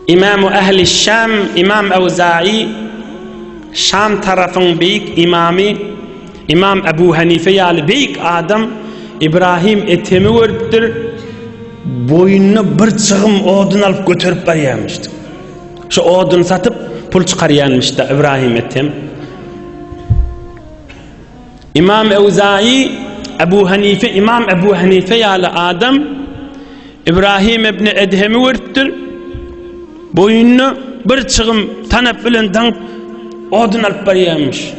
İmam-ı Ehl-i Şam, İmam Evza'i, Şam tarafın büyük imamı, İmam Ebu Hanife yalı büyük adam, İbrahim etemi örüptür, boyununa bir çığım odun alıp götürüp barayamıştı. Şu odun satıp pul çıkarayanmıştı İbrahim etem. İmam Evza'i, İmam Ebu Hanife yalı adam, İbrahim ibn Edhem'i örüptür, boyununa bir çığım tanıp bilen odun alıp barayamış.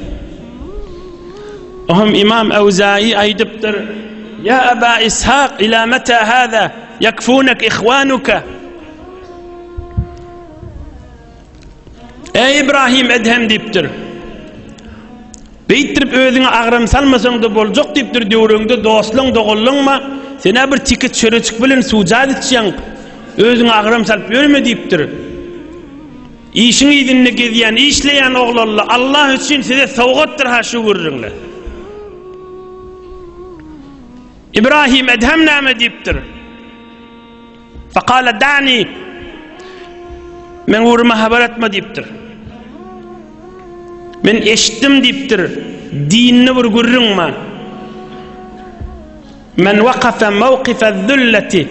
Ohum İmam Evza'i aydıptır, ya Eba İshak ila meta hâzâ yakfûnek ihvânuka. Ey İbrahim Edhem deyiptir, beytirip özüne ağrım salmasan da bolcak deyiptir diyorunda dostluğun doğullun ma, sene bir tiket çörüçük bilin sucad etsen, özüne ağrım salıp görme deyiptir. İşin idinle geziyen, işleyen oğlalla Allah için size savgattır ha şu vururunla. İbrahim Edhem nâme deyiptir. Fakale da'ni, men vurma haber etme deyiptir. Men eşittim deyiptir, dinini vur gurrun ma. Men vakafe mevkife zülleti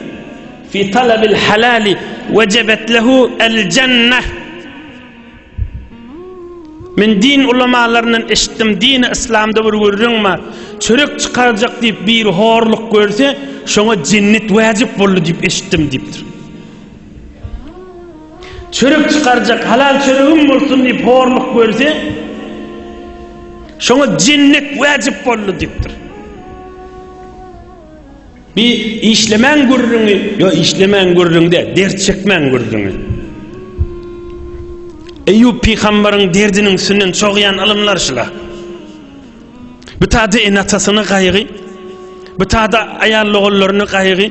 fi talabil halali vecebet lehu el cenneh. Men din ulamalarının eşittim, dini İslam'da vurgurun ma, çörek çıkaracak deyip bir horluk görse, şuna cennet vacip bollu deyip eşittim deyiptir. Çörek çıkaracak, halal çöreğim olsun deyip horluk görse, şuna cennet vacip bollu deyiptir. Bir işlemen gurrunu, yo işlemen gurrunu de, dert çekmen gurrunu. Eyyub Peygamber'in derdinin sünnen çoğuyan alımlar şıla. Bu tadı enatasını kaygı, bu tadı ayarlı oğullarını kaygı,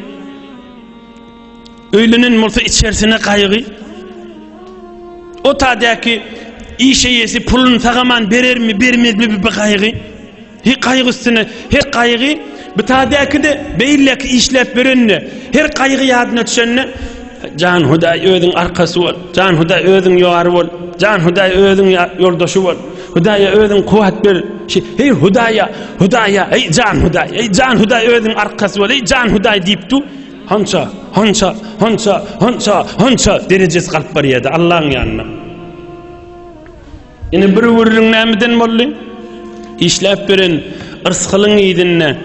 öylünün multu içerisine kaygı, o tadaki işe yesi pulun sağaman verir mi, vermez mi bir kaygı, her kaygısını, her kaygı, bu tadaki de beyilleki işlep verenle, her kaygı yadına düşenle, Can Huday özün arkası ol, Can Huday özün yuarı ol, Can Huday özün yoldaşı ol, Hudaya özün kuvvet ver, hey Hudaya, hey Can Huday, hey Can Huday özün arkası ol, hey Can Huday deyip tu, hança derecesi kalıp var ya da Allah'ın yanına. Yine bir vururun nemeden molli, işlep veren, ırskılın iyidinle,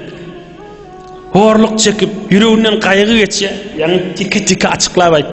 horluk çekip, yüreğinden kaygı geçe, yani tiki açıklayıp